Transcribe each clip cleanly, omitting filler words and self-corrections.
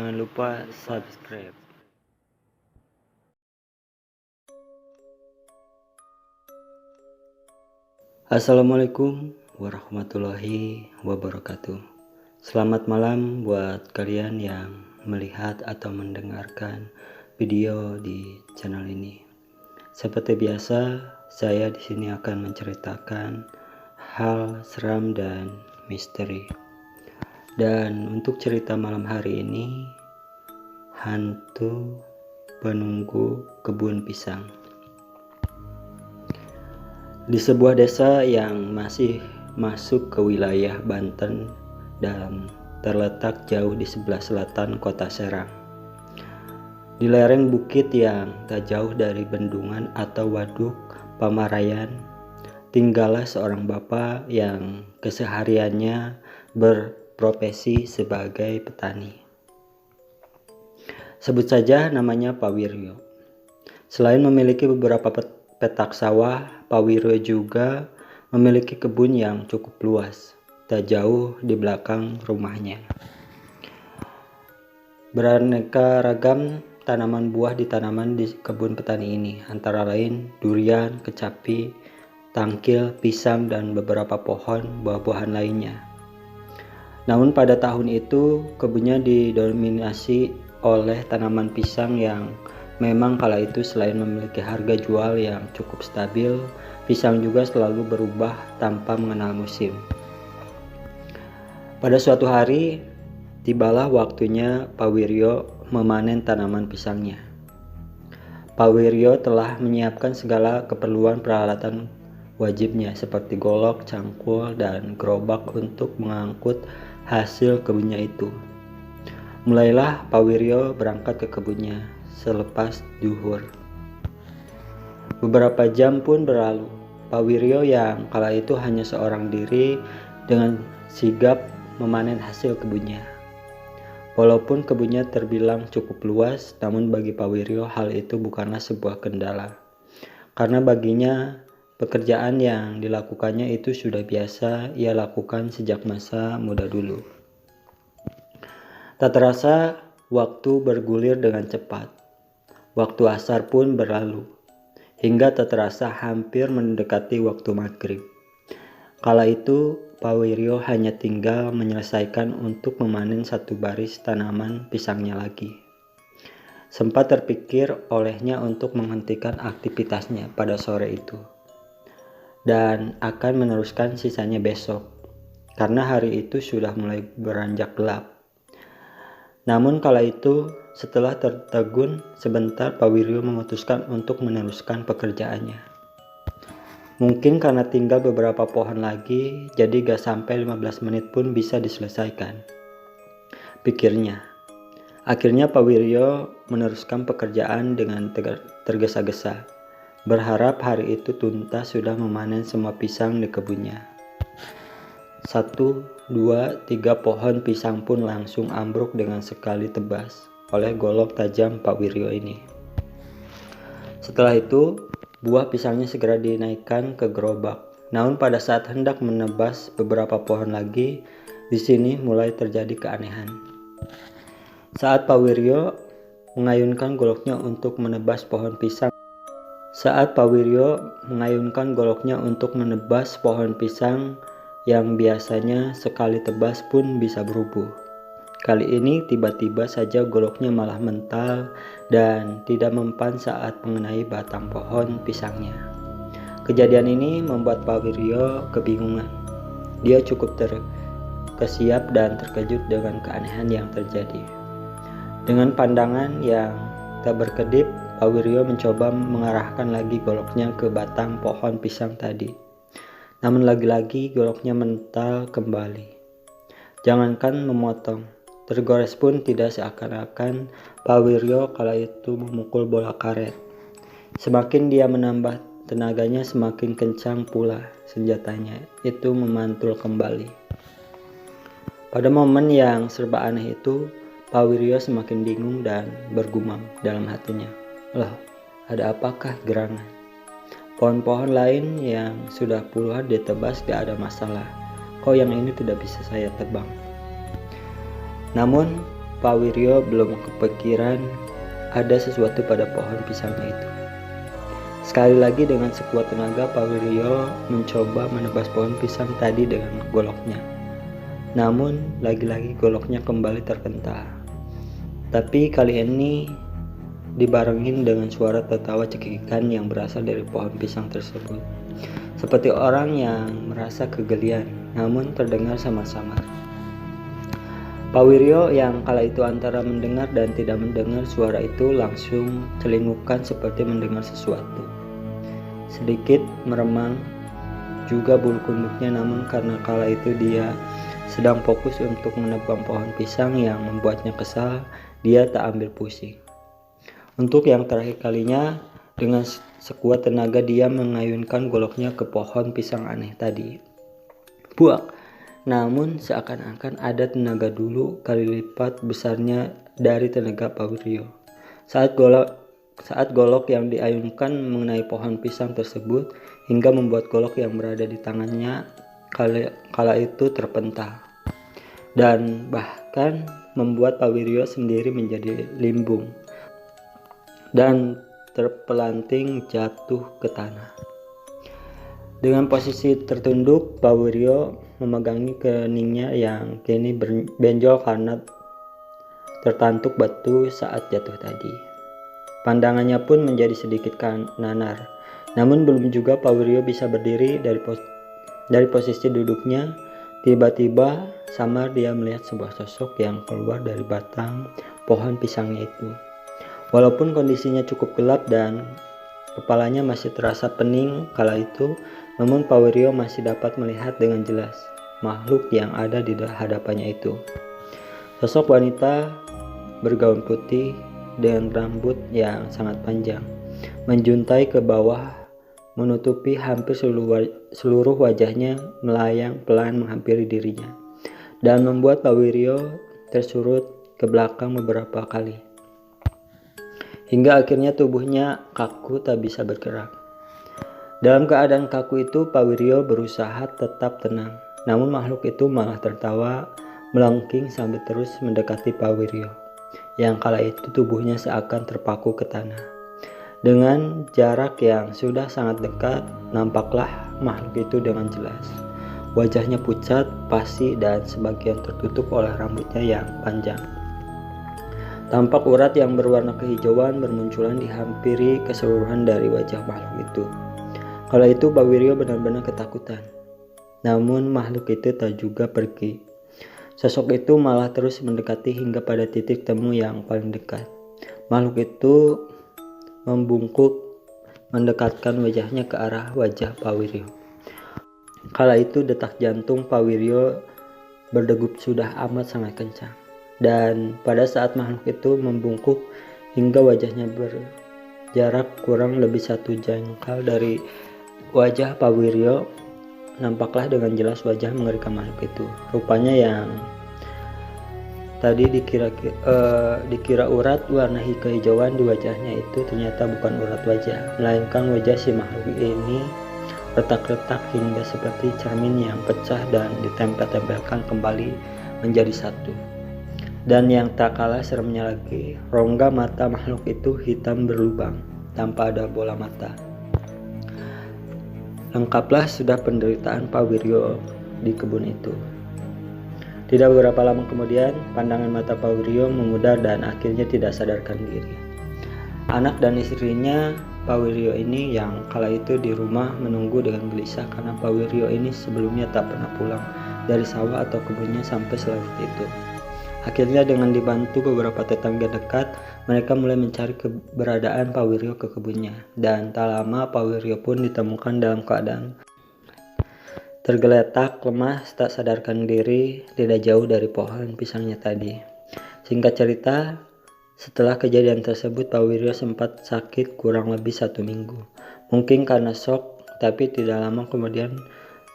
Jangan lupa subscribe. Assalamualaikum warahmatullahi wabarakatuh. Selamat malam buat kalian yang melihat atau mendengarkan video di channel ini. Seperti biasa, saya di sini akan menceritakan hal seram dan misteri. Dan untuk cerita malam hari ini, hantu penunggu kebun pisang. Di sebuah desa yang masih masuk ke wilayah Banten dan terletak jauh di sebelah selatan kota Serang. Di lereng bukit yang tak jauh dari bendungan atau waduk Pamarayan, tinggallah seorang bapak yang kesehariannya berprofesi sebagai petani. Sebut saja namanya Pak Wiryo. Selain memiliki beberapa petak sawah, Pak Wiryo juga memiliki kebun yang cukup luas, tak jauh di belakang rumahnya. Beraneka ragam tanaman buah ditanaman di kebun petani ini, antara lain durian, kecapi, tangkil, pisang, dan beberapa pohon buah-buahan lainnya. Namun pada tahun itu kebunnya didominasi oleh tanaman pisang yang memang kala itu selain memiliki harga jual yang cukup stabil, pisang juga selalu berubah tanpa mengenal musim. Pada suatu hari, tibalah waktunya Pak Wiryo memanen tanaman pisangnya. Pak Wiryo telah menyiapkan segala keperluan peralatan wajibnya seperti golok, cangkul, dan gerobak untuk mengangkut hasil kebunnya itu. Mulailah Pak Wiryo berangkat ke kebunnya selepas duhur. Beberapa jam pun berlalu. Pak Wiryo yang kala itu hanya seorang diri dengan sigap memanen hasil kebunnya. Walaupun kebunnya terbilang cukup luas, namun bagi Pak Wiryo hal itu bukanlah sebuah kendala. Karena baginya pekerjaan yang dilakukannya itu sudah biasa ia lakukan sejak masa muda dulu. Tak terasa waktu bergulir dengan cepat. Waktu asar pun berlalu, hingga tak terasa hampir mendekati waktu maghrib. Kala itu, Pak Wiryo hanya tinggal menyelesaikan untuk memanen satu baris tanaman pisangnya lagi. Sempat terpikir olehnya untuk menghentikan aktivitasnya pada sore itu, dan akan meneruskan sisanya besok, karena hari itu sudah mulai beranjak gelap. Namun kala itu, setelah tertegun sebentar, Pak Wiryo memutuskan untuk meneruskan pekerjaannya. Mungkin karena tinggal beberapa pohon lagi, jadi gak sampai 15 menit pun bisa diselesaikan, pikirnya. Akhirnya Pak Wiryo meneruskan pekerjaan dengan tergesa-gesa, berharap hari itu tuntas sudah memanen semua pisang di kebunnya. 1, 2, 3 pohon pisang pun langsung ambruk dengan sekali tebas oleh golok tajam Pak Wiryo ini. Setelah itu, buah pisangnya segera dinaikkan ke gerobak. Namun pada saat hendak menebas beberapa pohon lagi, di sini mulai terjadi keanehan. Saat Pak Wiryo mengayunkan goloknya untuk menebas pohon pisang, yang biasanya sekali tebas pun bisa berubuh. Kali ini tiba-tiba saja goloknya malah mental dan tidak mempan saat mengenai batang pohon pisangnya. Kejadian ini membuat Pak Wiryo kebingungan. Dia cukup terkesiap dan terkejut dengan keanehan yang terjadi. Dengan pandangan yang tak berkedip, Pak Wiryo mencoba mengarahkan lagi goloknya ke batang pohon pisang tadi. Namun lagi-lagi goloknya mental kembali. Jangankan memotong, tergores pun tidak, seakan-akan Pak Wiryo kala itu memukul bola karet. Semakin dia menambah tenaganya, semakin kencang pula senjatanya itu memantul kembali. Pada momen yang serba aneh itu, Pak Wiryo semakin bingung dan bergumam dalam hatinya. Loh, ada apakah gerangan? Pohon-pohon lain yang sudah puluhan ditebas gak ada masalah. Kok yang ini tidak bisa saya tebang? Namun Pak Wiryo belum kepikiran ada sesuatu pada pohon pisangnya itu. Sekali lagi dengan sekuat tenaga Pak Wiryo mencoba menebas pohon pisang tadi dengan goloknya. Namun lagi-lagi goloknya kembali terpental. Tapi kali ini dibarengin dengan suara tertawa cekikikan yang berasal dari pohon pisang tersebut. Seperti orang yang merasa kegelian, namun terdengar samar-samar. Pak Wiryo yang kala itu antara mendengar dan tidak mendengar suara itu langsung celingukkan seperti mendengar sesuatu. Sedikit meremang juga bulu kunduknya, namun karena kala itu dia sedang fokus untuk menebang pohon pisang yang membuatnya kesal, dia tak ambil pusing. Untuk yang terakhir kalinya, dengan sekuat tenaga dia mengayunkan goloknya ke pohon pisang aneh tadi. Buak! Namun seakan-akan ada tenaga dulu kali lipat besarnya dari tenaga Pak Wiryo. Saat golok yang diayunkan mengenai pohon pisang tersebut hingga membuat golok yang berada di tangannya kala itu terpental. Dan bahkan membuat Pak Wiryo sendiri menjadi limbung dan terpelanting jatuh ke tanah. Dengan posisi tertunduk, Pak Wiryo memegangi keningnya yang kini benjol karena tertantuk batu saat jatuh tadi. Pandangannya pun menjadi sedikit nanar. Namun belum juga Pak Wiryo bisa berdiri dari posisi duduknya. Tiba-tiba samar dia melihat sebuah sosok yang keluar dari batang pohon pisangnya itu. Walaupun kondisinya cukup gelap dan kepalanya masih terasa pening kala itu, namun Pak Wiryo masih dapat melihat dengan jelas makhluk yang ada di hadapannya itu. Sosok wanita bergaun putih dengan rambut yang sangat panjang, menjuntai ke bawah, menutupi hampir seluruh wajahnya, melayang pelan menghampiri dirinya, dan membuat Pak Wiryo tersurut ke belakang beberapa kali. Hingga akhirnya tubuhnya kaku tak bisa bergerak. Dalam keadaan kaku itu, Pak Wiryo berusaha tetap tenang. Namun makhluk itu malah tertawa melengking sambil terus mendekati Pak Wiryo, yang kala itu tubuhnya seakan terpaku ke tanah. Dengan jarak yang sudah sangat dekat, nampaklah makhluk itu dengan jelas. Wajahnya pucat, pasi, dan sebagian tertutup oleh rambutnya yang panjang. Tampak urat yang berwarna kehijauan bermunculan dihampiri keseluruhan dari wajah makhluk itu. Kala itu Pak Wiryo benar-benar ketakutan. Namun makhluk itu tak juga pergi. Sosok itu malah terus mendekati hingga pada titik temu yang paling dekat. Makhluk itu membungkuk mendekatkan wajahnya ke arah wajah Pak Wiryo. Kala itu detak jantung Pak Wiryo berdegup sudah amat sangat kencang. Dan pada saat makhluk itu membungkuk hingga wajahnya berjarak kurang lebih 1 jengkal dari wajah Pak Wiryo, nampaklah dengan jelas wajah mengerikan makhluk itu. Rupanya yang tadi dikira urat warna kehijauan di wajahnya itu ternyata bukan urat wajah, melainkan wajah si makhluk ini retak-retak hingga seperti cermin yang pecah dan ditempel-tempelkan kembali menjadi satu. Dan yang tak kalah seremnya lagi, rongga mata makhluk itu hitam berlubang tanpa ada bola mata. Lengkaplah sudah penderitaan Pak Wiryo di kebun itu. Tidak beberapa lama kemudian, pandangan mata Pak Wiryo memudar dan akhirnya tidak sadarkan diri. Anak dan istrinya Pak Wiryo ini yang kala itu di rumah menunggu dengan gelisah karena Pak Wiryo ini sebelumnya tak pernah pulang dari sawah atau kebunnya sampai selarut itu. Akhirnya dengan dibantu beberapa tetangga dekat, mereka mulai mencari keberadaan Pak Wiryo ke kebunnya. Dan tak lama Pak Wiryo pun ditemukan dalam keadaan tergeletak lemah tak sadarkan diri tidak jauh dari pohon pisangnya tadi. Singkat cerita, setelah kejadian tersebut Pak Wiryo sempat sakit kurang lebih 1 minggu. Mungkin karena shock, tapi tidak lama kemudian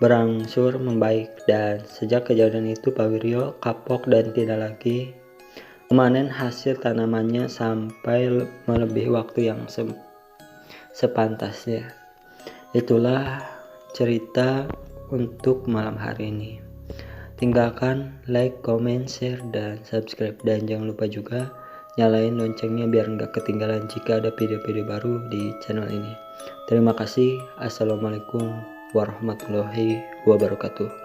berangsur membaik, dan sejak kejadian itu Pak Wiryo kapok dan tidak lagi memanen hasil tanamannya sampai melebihi waktu yang sepantasnya. Itulah cerita untuk malam hari ini. tinggalkan like, comment, share, dan subscribe. Dan jangan lupa juga nyalain loncengnya biar nggak ketinggalan jika ada video-video baru di channel ini. Terima kasih. Assalamualaikum warahmatullahi wabarakatuh.